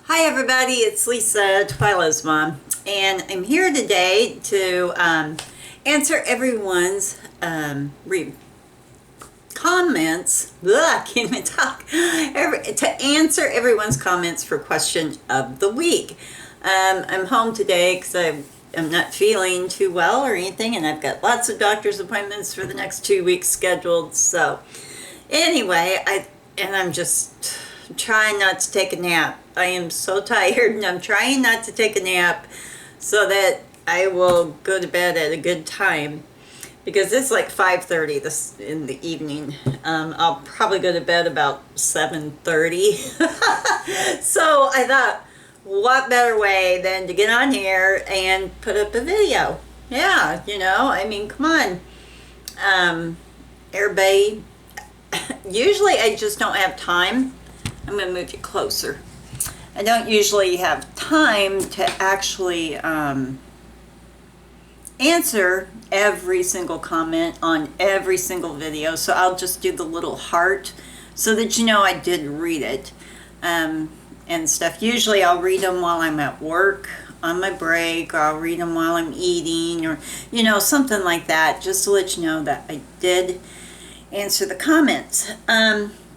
Hi everybody, it's Lisa, Twyla's mom, and I'm here today to answer everyone's comments. Ugh, I can't even talk. To answer everyone's comments for question of the week. I'm home today because I'm not feeling too well or anything, and I've got lots of doctor's appointments for the next 2 weeks scheduled. So anyway, I'm just trying not to take a nap. I am so tired and I'm trying not to take a nap so that I will go to bed at a good time, because it's like 5:30 this in the evening. I'll probably go to bed about 7:30. So I thought, what better way than to get on here and put up a video? Yeah, I mean, come on. Everybody, usually I just don't have time. I'm going to move you closer. I don't usually have time to actually answer every single comment on every single video, so I'll just do the little heart so that I did read it and stuff. Usually I'll read them while I'm at work on my break, or I'll read them while I'm eating, or something like that, just to let you know that I did answer the comments.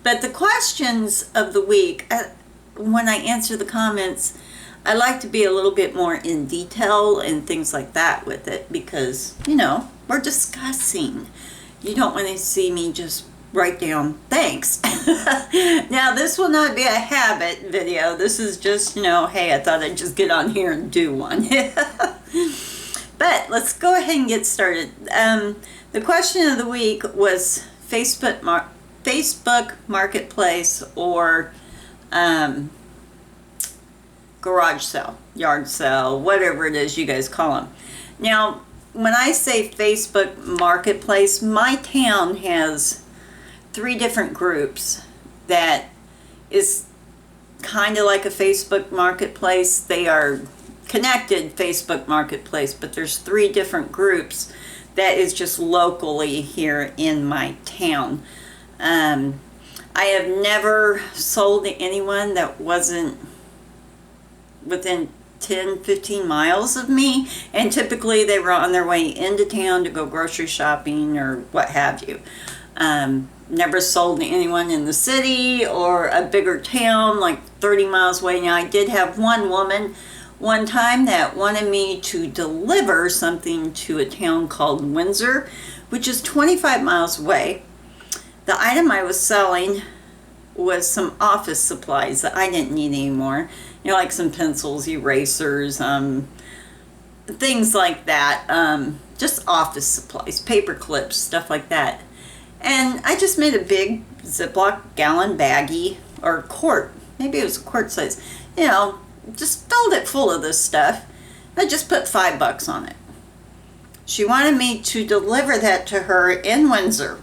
But the questions of the week, when I answer the comments, I like to be a little bit more in detail and things like that with it, because, we're discussing. You don't want to see me just write down thanks. Now, this will not be a habit video. This is just, hey, I thought I'd just get on here and do one. But let's go ahead and get started. The question of the week was Facebook Marketplace or garage sale, yard sale, whatever it is you guys call them. Now, when I say Facebook Marketplace, my town has 3 different groups that is kind of like a Facebook Marketplace. They are connected Facebook Marketplace, but there's 3 different groups that is just locally here in my town. I have never sold to anyone that wasn't within 10-15 miles of me, and typically they were on their way into town to go grocery shopping or what have you. Never sold to anyone in the city or a bigger town like 30 miles away. Now, I did have one woman one time that wanted me to deliver something to a town called Windsor, which is 25 miles away. The item I was selling was some office supplies that I didn't need anymore. Like some pencils, erasers, things like that. Just office supplies, paper clips, stuff like that. And I just made a big Ziploc gallon baggie, or quart, maybe it was a quart size, just filled it full of this stuff. I just put $5 on it. She wanted me to deliver that to her in Windsor.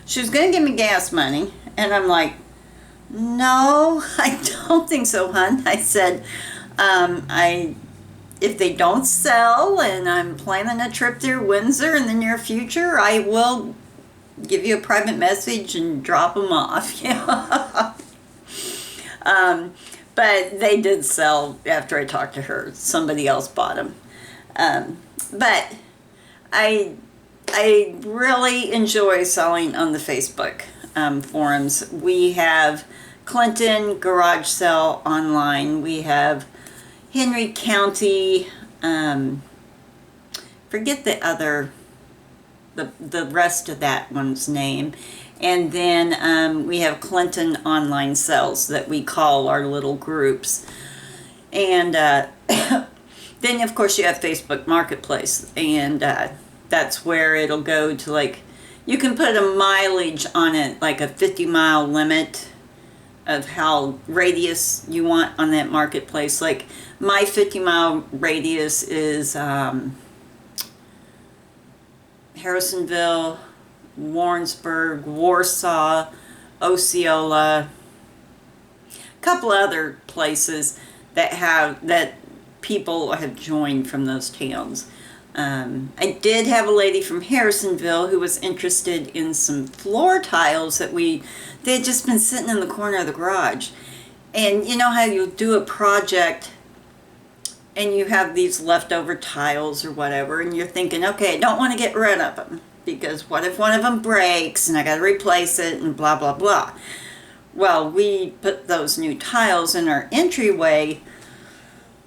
She was going to give me gas money, and I'm like, no, I don't think so, hon. I said, if they don't sell and I'm planning a trip through Windsor in the near future, I will give you a private message and drop them off. But they did sell after I talked to her. Somebody else bought them. But I really enjoy selling on the Facebook forums. We have Clinton Garage Sale online. We have Henry County. Forget the rest of that one's name. And then we have Clinton Online Sales that we call our little groups. And then, of course, you have Facebook Marketplace. And that's where it'll go to, like, you can put a mileage on it, like a 50-mile limit of how radius you want on that marketplace. Like, my 50-mile radius is Harrisonville, Warrensburg, Warsaw, Osceola, a couple other places that people have joined from those towns. I did have a lady from Harrisonville who was interested in some floor tiles that they had just been sitting in the corner of the garage. And you know how you do a project and you have these leftover tiles or whatever, and you're thinking, okay, I don't want to get rid of them because what if one of them breaks and I got to replace it and blah, blah, blah. Well, we put those new tiles in our entryway.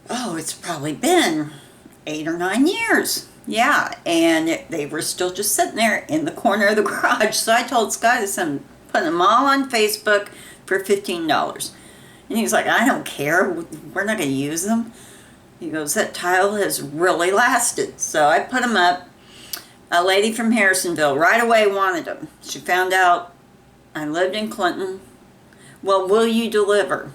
Oh, it's probably been 8 or 9 years. Yeah, and they were still just sitting there in the corner of the garage. So I told Scott, I said, put them all on Facebook for $15. And he's like, I don't care. We're not going to use them. He goes, that tile has really lasted. So I put them up. A lady from Harrisonville right away wanted them. She found out I lived in Clinton. Well, will you deliver?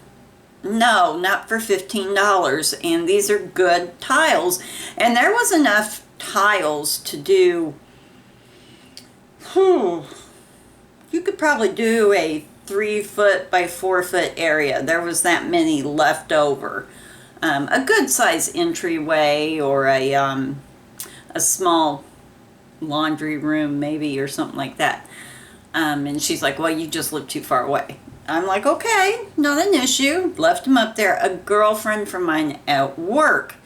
No, not for $15. And these are good tiles. And there was enough tiles to do, you could probably do a 3-foot by 4-foot area. There was that many left over. A good size entryway or a small laundry room maybe or something like that. And she's like, well, you just live too far away. I'm like, okay, not an issue. Left them up there. A girlfriend from mine at work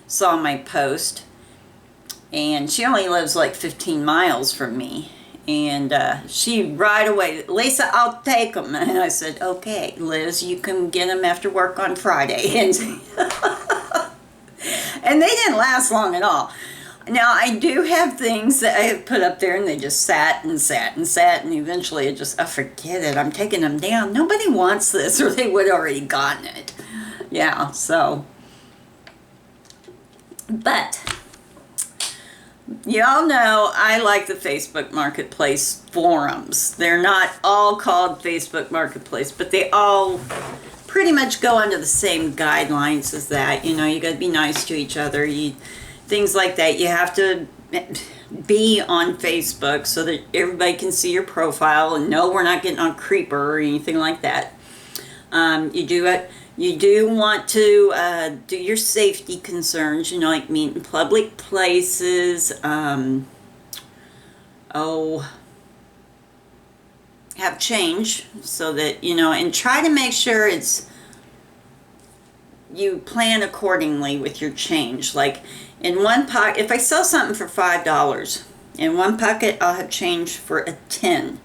saw my post, and she only lives like 15 miles from me. And she right away, Lisa, I'll take them. And I said, okay, Liz, you can get them after work on Friday. And, and they didn't last long at all. Now, I do have things that I have put up there, and they just sat and sat and sat, and eventually I forget it. I'm taking them down. Nobody wants this, or they would have already gotten it. Yeah, so. But you all know I like the Facebook Marketplace forums. They're not all called Facebook Marketplace, but they all pretty much go under the same guidelines as that. You know, you got to be nice to each other. Things like that. You have to be on Facebook so that everybody can see your profile and know we're not getting on Creeper or anything like that. You do want to do your safety concerns, you know, like meet in public places. Have change so that, you know, and try to make sure you plan accordingly with your change. Like in one pocket, if I sell something for $5, in one pocket I'll have change for a 10.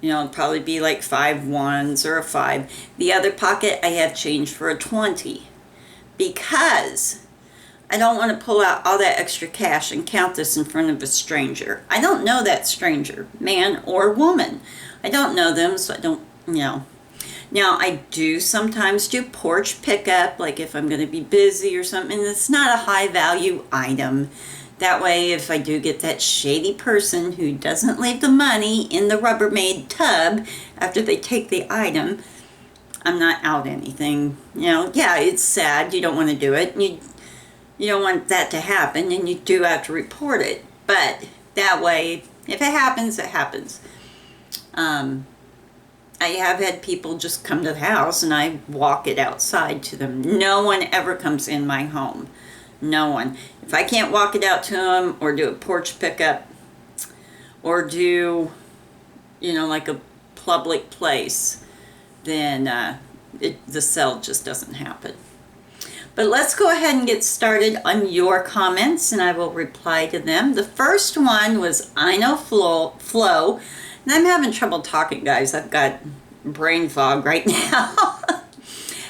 You know, it'll probably be like 5 ones or a 5. The other pocket I have change for a 20. Because I don't want to pull out all that extra cash and count this in front of a stranger. I don't know that stranger, man or woman. I don't know them, so I don't, you know. Now, I do sometimes do porch pickup, like if I'm going to be busy or something. It's not a high value item. That way, if I do get that shady person who doesn't leave the money in the Rubbermaid tub after they take the item, I'm not out anything. You know, yeah, it's sad. You don't want to do it. You don't want that to happen, and you do have to report it. But that way, if it happens, it happens. I have had people just come to the house and I walk it outside to them. No one ever comes in my home. No one. If I can't walk it out to them or do a porch pickup or do, you know, like a public place, then the sale just doesn't happen. But let's go ahead and get started on your comments and I will reply to them. The first one was I Know Flo. And I'm having trouble talking, guys. I've got brain fog right now.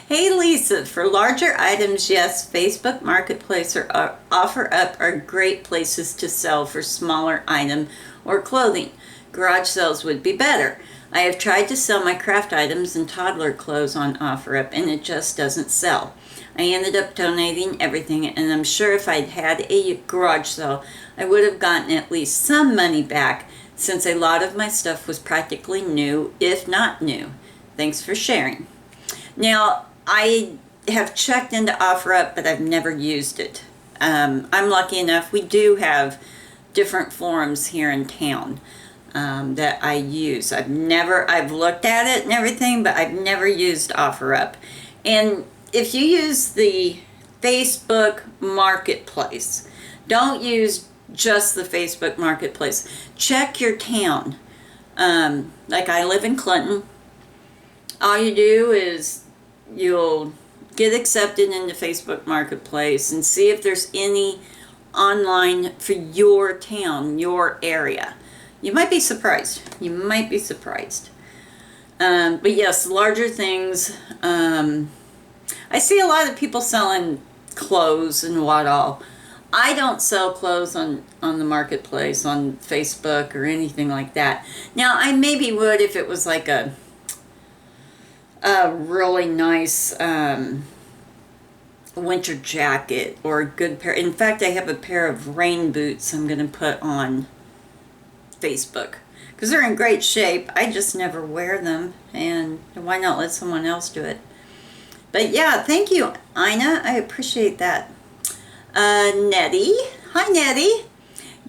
Hey, Lisa. For larger items, yes, Facebook Marketplace or OfferUp are great places to sell for smaller item or clothing. Garage sales would be better. I have tried to sell my craft items and toddler clothes on OfferUp, and it just doesn't sell. I ended up donating everything, and I'm sure if I'd had a garage sale, I would have gotten at least some money back, since a lot of my stuff was practically new, if not new. Thanks for sharing. Now, I have checked into OfferUp, but I've never used it. I'm lucky enough, we do have different forums here in town that I use. I've looked at it and everything, but I've never used OfferUp. And if you use the Facebook Marketplace, don't use just the Facebook Marketplace. Check your town. Like I live in Clinton. All you do is you'll get accepted into Facebook Marketplace and see if there's any online for your town, your area. You might be surprised. You might be surprised. But yes, larger things. I see a lot of people selling clothes and what all. I don't sell clothes on the marketplace, on Facebook or anything like that. Now, I maybe would if it was like a really nice winter jacket or a good pair. In fact, I have a pair of rain boots I'm going to put on Facebook because they're in great shape. I just never wear them, and why not let someone else do it? But yeah, thank you, Ina. I appreciate that. Nettie. Hi, Nettie.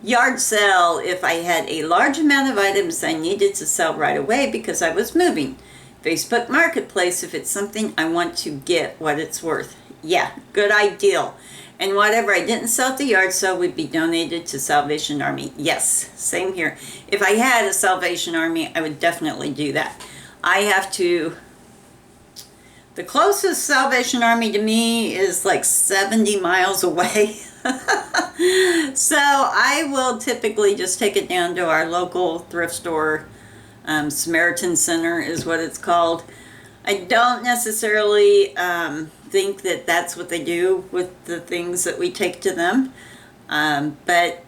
Yard sale. If I had a large amount of items I needed to sell right away because I was moving. Facebook Marketplace if it's something I want to get what it's worth. Yeah, good idea. And whatever I didn't sell at the yard sale would be donated to Salvation Army. Yes, same here. If I had a Salvation Army, I would definitely do that. I have to... The closest Salvation Army to me is like 70 miles away. So I will typically just take it down to our local thrift store. Samaritan Center is what it's called. I don't necessarily think that that's what they do with the things that we take to them. But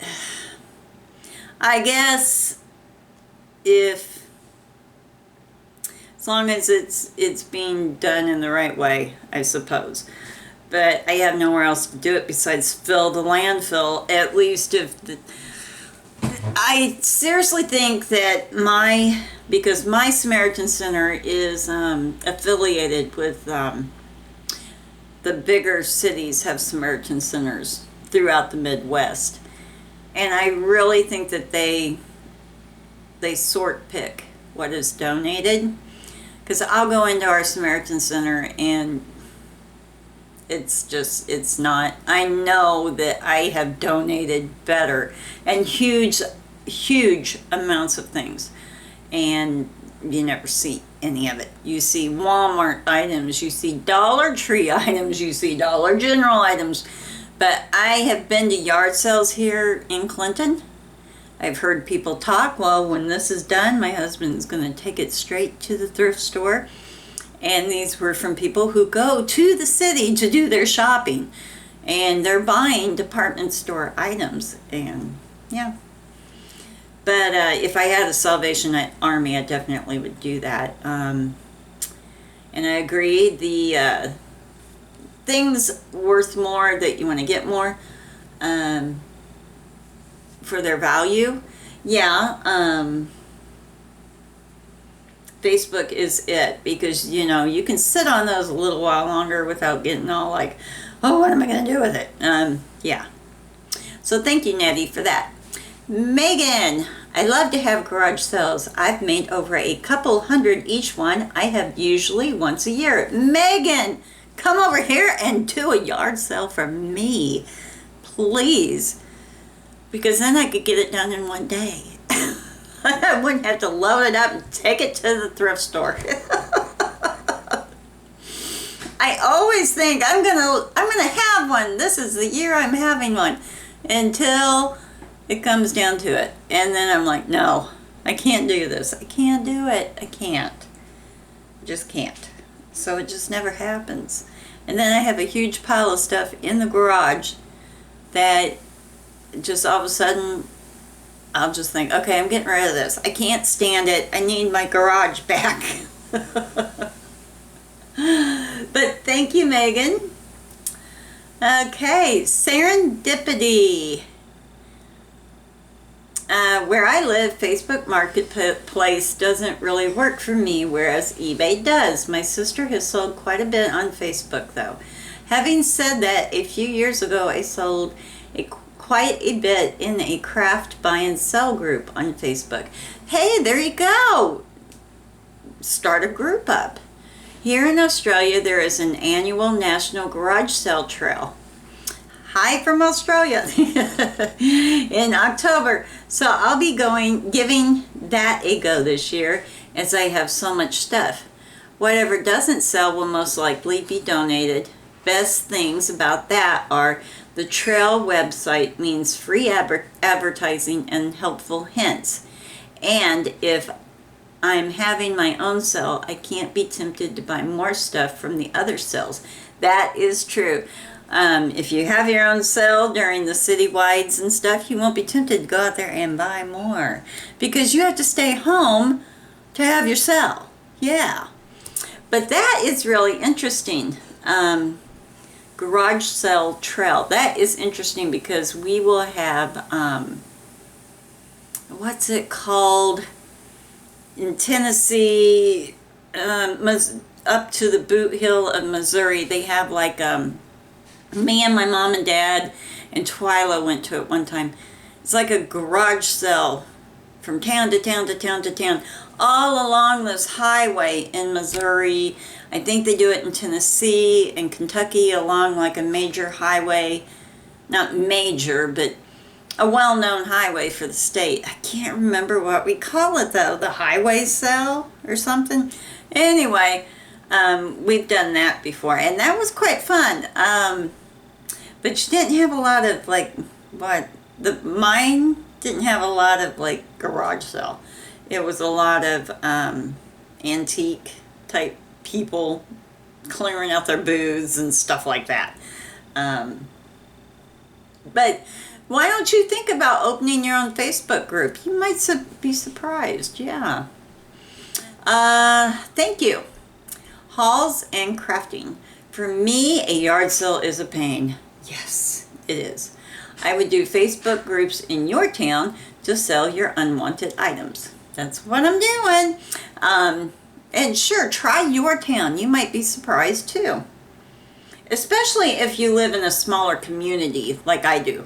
I guess as long as it's being done in the right way, I suppose. But I have nowhere else to do it besides fill the landfill. At least I seriously think that because my Samaritan Center is affiliated with the bigger cities have Samaritan Centers throughout the Midwest. And I really think that they sort pick what is donated. Because I'll go into our Samaritan Center and it's not. I know that I have donated better and huge amounts of things. And you never see any of it. You see Walmart items, you see Dollar Tree items, you see Dollar General items. But I have been to yard sales here in Clinton. I've heard people talk, well, when this is done, my husband's going to take it straight to the thrift store. And these were from people who go to the city to do their shopping. And they're buying department store items. And, yeah. But if I had a Salvation Army, I definitely would do that. And I agree, the things worth more that you want to get more for their value. Yeah, Facebook is it, because you can sit on those a little while longer without getting all like, oh, what am I going to do with it? Yeah. So thank you, Nettie, for that. Megan, I love to have garage sales. I've made over a couple hundred each one. I have usually once a year. Megan, come over here and do a yard sale for me, please. Because then I could get it done in one day. I wouldn't have to load it up and take it to the thrift store. I always think I'm gonna have one. This is the year I'm having one, until it comes down to it, and then I'm like, no, I can't do this. I can't do it. I can't. Just can't. So it just never happens. And then I have a huge pile of stuff in the garage that just all of a sudden I'll just think, okay, I'm getting rid of this. I can't stand it. I need my garage back. But thank you, Megan. Okay, serendipity. Where I live, Facebook Marketplace doesn't really work for me, whereas eBay does. My sister has sold quite a bit on Facebook, though. Having said that, a few years ago I sold quite a bit in a craft buy and sell group on Facebook. Hey, there you go! Start a group up. Here in Australia, there is an annual National Garage Sale Trail. Hi from Australia in October. So I'll be giving that a go this year, as I have so much stuff. Whatever doesn't sell will most likely be donated. Best things about that are the trail website means free advertising and helpful hints. And if I'm having my own sale, I can't be tempted to buy more stuff from the other sales. That is true. If you have your own sale during the citywides and stuff, you won't be tempted to go out there and buy more because you have to stay home to have your sale. Yeah. But that is really interesting. Garage sale trail. That is interesting because we will have, what's it called? In Tennessee, up to the Boot Hill of Missouri, they have like, me and my mom and dad and Twyla went to it one time. It's like a garage sale from town to town to town to town, all along this highway in Missouri. I think they do it in Tennessee and Kentucky along like a major highway. Not major, but a well-known highway for the state. I can't remember what we call it though. The highway sale or something. Anyway, we've done that before and that was quite fun. But you didn't have a lot of like, mine didn't have a lot of like garage sale. It was a lot of antique type people clearing out their booths and stuff like that. But why don't you think about opening your own Facebook group? You might be surprised. Yeah. Thank you. Hauls and crafting. For me, a yard sale is a pain. Yes, it is. I would do Facebook groups in your town to sell your unwanted items. That's what I'm doing. And sure, try your town. You might be surprised too. Especially if you live in a smaller community like I do.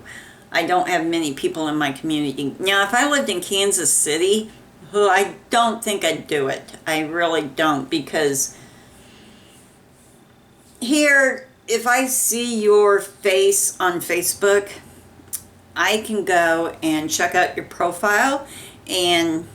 I don't have many people in my community. Now, if I lived in Kansas City, I don't think I'd do it. I really don't, because here, if I see your face on Facebook, I can go and check out your profile and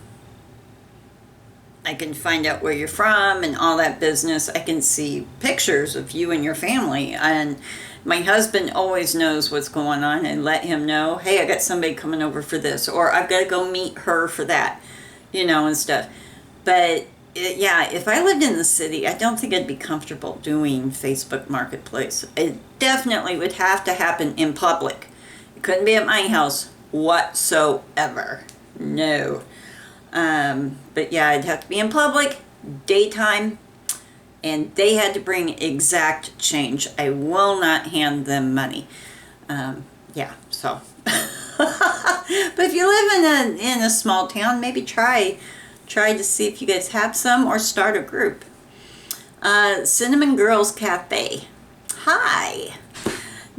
I can find out where you're from and all that business. I can see pictures of you and your family, and my husband always knows what's going on and let him know, hey, I got somebody coming over for this, or I've got to go meet her for that, and stuff. But yeah, if I lived in the city, I don't think I'd be comfortable doing Facebook Marketplace. It definitely would have to happen in public. It couldn't be at my house whatsoever. No. But yeah, it'd have to be in public, daytime, and they had to bring exact change. I will not hand them money. Yeah, so. But if you live in a small town, maybe try to see if you guys have some or start a group. Cinnamon Girls Cafe. Hi.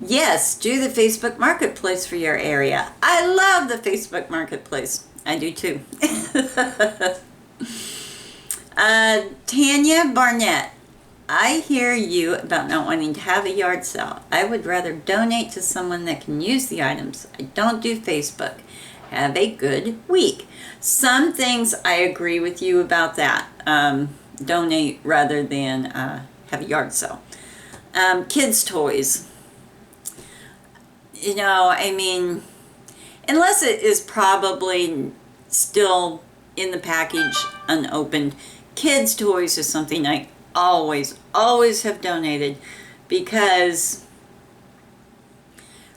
Yes, do the Facebook Marketplace for your area. I love the Facebook Marketplace. I do too. Tanya Barnett. I hear you about not wanting to have a yard sale. I would rather donate to someone that can use the items. I don't do Facebook. Have a good week. Some things I agree with you about that. Donate rather than have a yard sale. Kids' toys. I mean, unless it is probably still in the package unopened, kids' toys is something I always have donated because,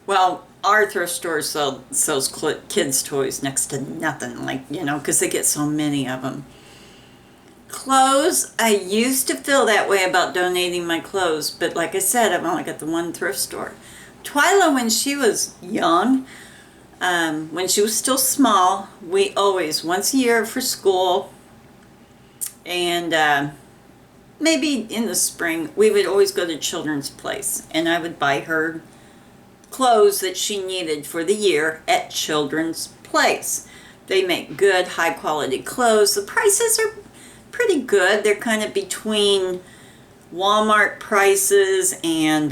well, our thrift store sells kids' toys next to nothing, because they get so many of them. Clothes, I used to feel that way about donating my clothes, but like I said, I've only got the one thrift store. Twyla, when she was young, when she was still small, we always, once a year for school, and maybe in the spring, we would always go to Children's Place, and I would buy her clothes that she needed for the year at Children's Place. They make good, high-quality clothes. The prices are pretty good. They're kind of between Walmart prices and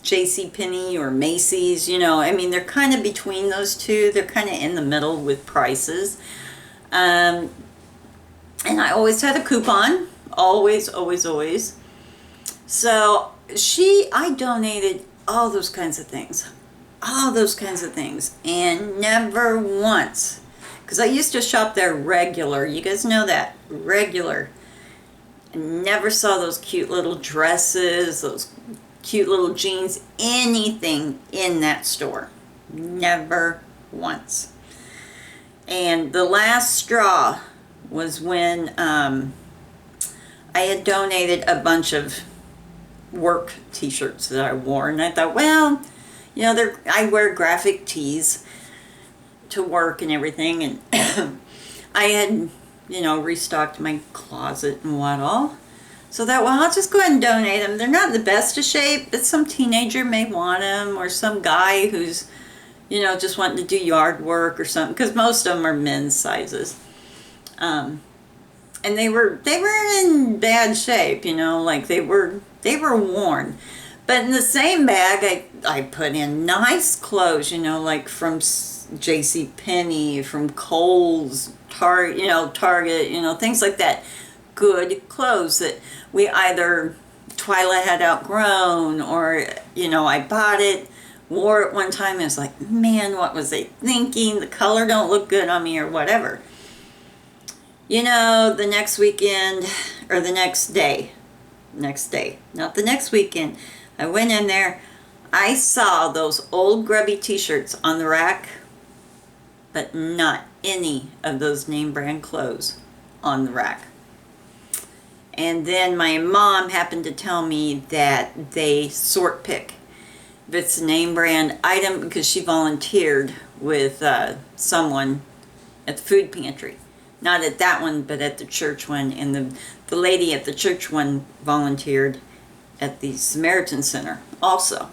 JCPenney or Macy's, they're kind of between those two. They're kind of in the middle with prices. And I always had a coupon. Always, always, always. So I donated all those kinds of things. All those kinds of things. And never once, because I used to shop there regular. You guys know that. Regular. I never saw those cute little dresses, those cute little jeans, anything in that store. Never once. And the last straw was when I had donated a bunch of work t-shirts that I wore, and I thought, well, you know, I wear graphic tees to work and everything, and I had, you know, restocked my closet and what all. So that, well, I'll just go ahead and donate them. They're not in the best of shape, but some teenager may want them, or some guy who's, you know, just wanting to do yard work or something, because most of them are men's sizes. And they were in bad shape, you know, like they were worn. But in the same bag, I put in nice clothes, you know, like from J.C. Penney, from Kohl's, Target, you know, things like that. Good clothes that we either Twyla had outgrown, or, you know, I bought it, wore it one time, and it's like, man, what was they thinking? The color don't look good on me, or whatever. You know, the next weekend, or the next day, not the next weekend, I went in there, I saw those old grubby t-shirts on the rack, but not any of those name brand clothes on the rack. And then my mom happened to tell me that they sort pick if it's a name brand item, because she volunteered with someone at the food pantry. Not at that one, but at the church one. And the lady at the church one volunteered at the Samaritan Center also.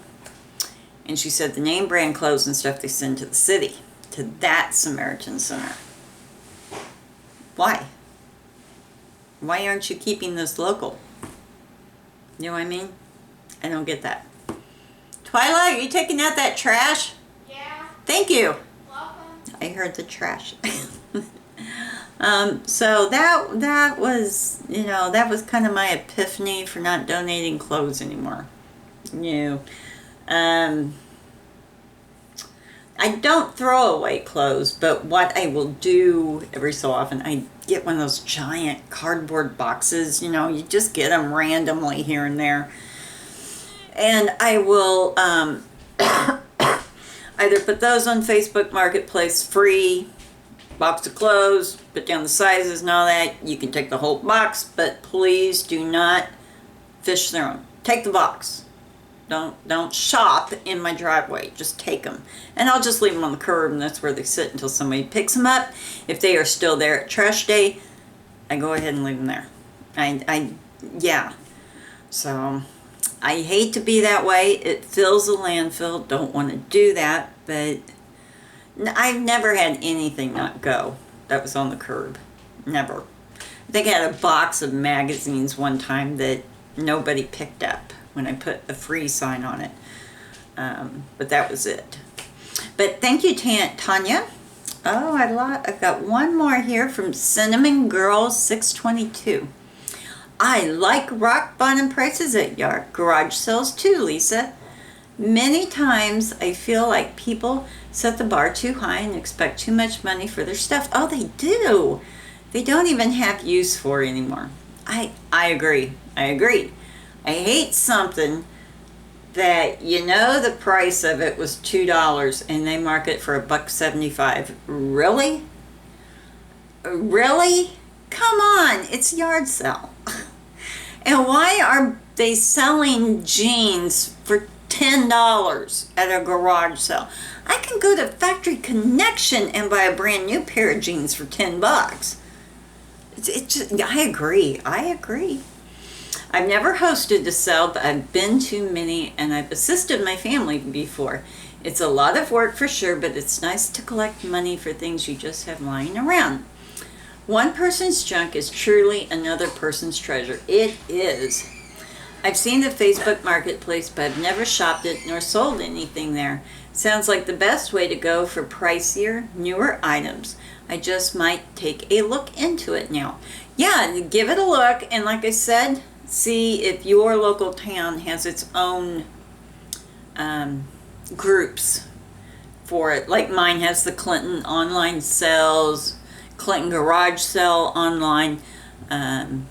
And she said the name brand clothes and stuff they send to the city, to that Samaritan Center. Why? Why aren't you keeping this local? You know what I mean? I don't get that. Twyla, are you taking out that trash? Yeah. Thank you. Welcome. I heard the trash. So that was, you know, that was kind of my epiphany for not donating clothes anymore. You know, I don't throw away clothes, but what I will do every so often, I get one of those giant cardboard boxes, you know, you just get them randomly here and there. And I will either put those on Facebook Marketplace free, box of clothes, put down the sizes and all that. You can take the whole box, but please do not fish through them. Take the box. Don't shop in my driveway. Just take them. And I'll just leave them on the curb, and that's where they sit until somebody picks them up. If they are still there at trash day, I go ahead and leave them there. Yeah. So, I hate to be that way. It fills the landfill. Don't want to do that, but I've never had anything not go that was on the curb. Never. I think I had a box of magazines one time that nobody picked up when I put the free sign on it. But that was it. But thank you, Tanya. Oh, I've got one more here from Cinnamon Girl 622. I like rock bottom prices at garage sales too, Lisa. Many times I feel like people set the bar too high and expect too much money for their stuff. Oh, they do. They don't even have use for it anymore. I agree. I hate something that you know the price of it was $2 and they mark it for $1.75. Really? Really? Come on, it's a yard sale. And why are they selling jeans for $10 at a garage sale? I can go to Factory Connection and buy a brand new pair of jeans for $10. It's just, I agree. I've never hosted a sale, but I've been to many, and I've assisted my family before. It's a lot of work for sure, but it's nice to collect money for things you just have lying around. One person's junk is truly another person's treasure. It is. I've seen the Facebook Marketplace, but I've never shopped it nor sold anything there. Sounds like the best way to go for pricier, newer items. I just might take a look into it now. yeah, give it a look. And like I said, see if your local town has its own groups for it. Like mine has the Clinton online sales, Clinton garage sale online. And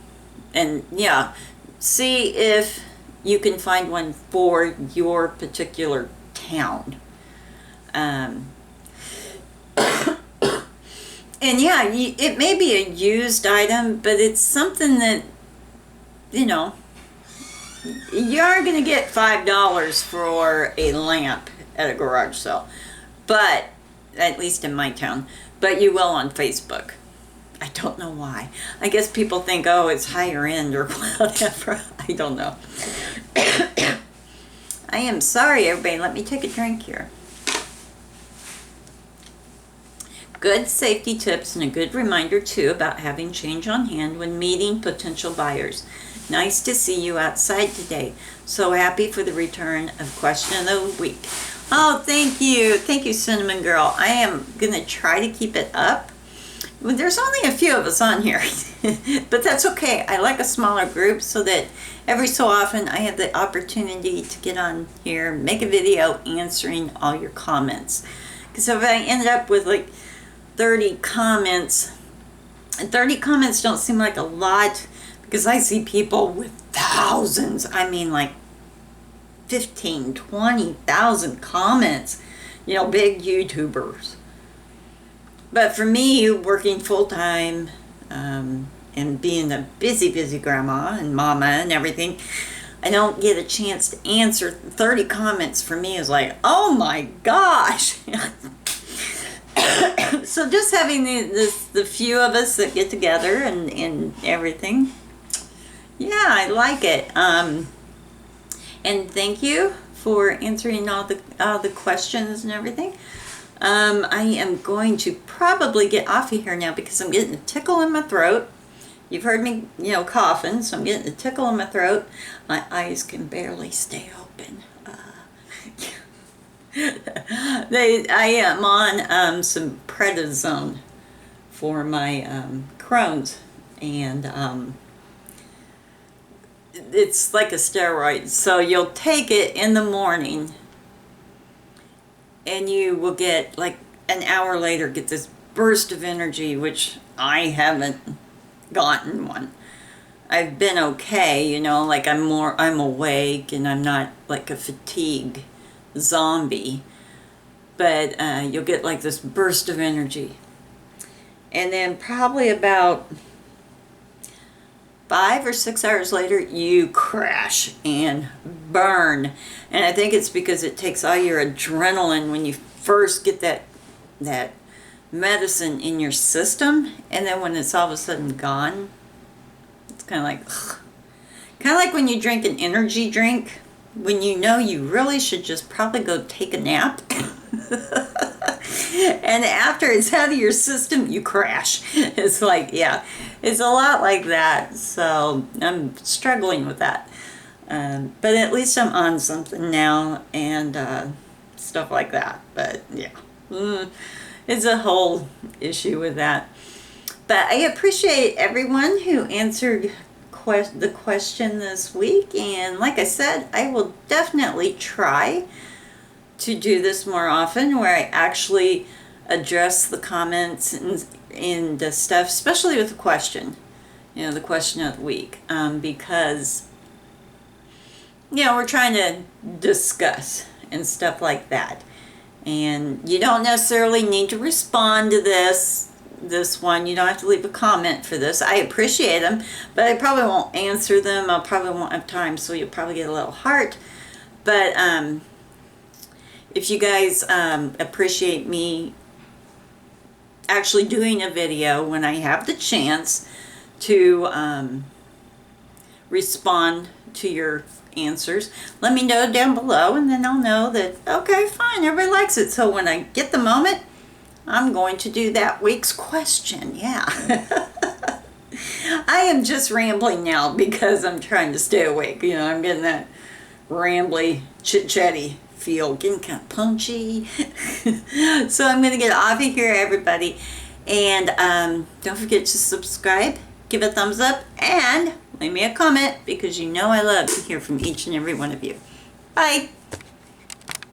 yeah, see if you can find one for your particular town. And yeah, it may be a used item, but it's something that, you know, you are going to get $5 for a lamp at a garage sale. But, at least in my town, but you will on Facebook. I don't know why. I guess people think, oh, it's higher end or whatever. I don't know. I am sorry, everybody. Let me take a drink here. Good safety tips and a good reminder, too, about having change on hand when meeting potential buyers. Nice to see you outside today. So happy for the return of Question of the Week. Oh, thank you. Thank you, Cinnamon Girl. I am going to try to keep it up. Well, there's only a few of us on here, but that's okay. I like a smaller group so that every so often I have the opportunity to get on here, make a video answering all your comments. Because if I end up with like 30 comments, and 30 comments don't seem like a lot because I see people with thousands. I mean, like 15, 20,000 comments, you know, big YouTubers. But for me, working full-time and being a busy grandma and mama and everything, I don't get a chance to answer 30 comments. For me is like, oh my gosh. So just having the few of us that get together and everything, yeah, I like it. And thank you for answering all the questions and everything. I am going to probably get off of here now because I'm getting a tickle in my throat. You've heard me, you know, coughing, so I'm getting a tickle in my throat. My eyes can barely stay open. I am on some prednisone for my Crohn's, and it's like a steroid. So you'll take it in the morning, and you will get, like, an hour later, get this burst of energy, which I haven't gotten one. I've been okay, you know, like I'm awake and I'm not like a fatigue zombie. But you'll get like this burst of energy. And then probably about 5 or 6 hours later, you crash and burn. And I think it's because it takes all your adrenaline when you first get that medicine in your system, and then when it's all of a sudden gone, it's kind of like, ugh. Kind of like when you drink an energy drink, when you know you really should just probably go take a nap. And after it's out of your system, you crash. It's like, yeah, it's a lot like that. So I'm struggling with that. But at least I'm on something now and stuff like that. But yeah, it's a whole issue with that. But I appreciate everyone who answered the question this week. And like I said, I will definitely try to do this more often, where I actually address the comments and the stuff, especially with the question, you know, the question of the week, because, you know, we're trying to discuss and stuff like that. And you don't necessarily need to respond to this one. You don't have to leave a comment for this. I appreciate them, but I probably won't answer them. I probably won't have time, so you'll probably get a little heart. But if you guys appreciate me actually doing a video when I have the chance to respond to your answers, let me know down below, and then I'll know that, okay, fine, everybody likes it. So when I get the moment, I'm going to do that week's question. Yeah. I am just rambling now because I'm trying to stay awake. You know, I'm getting that rambly, chit-chatty feel, getting kind of punchy. So I'm going to get off of here, everybody. And don't forget to subscribe, give a thumbs up, and leave me a comment because you know I love to hear from each and every one of you. Bye.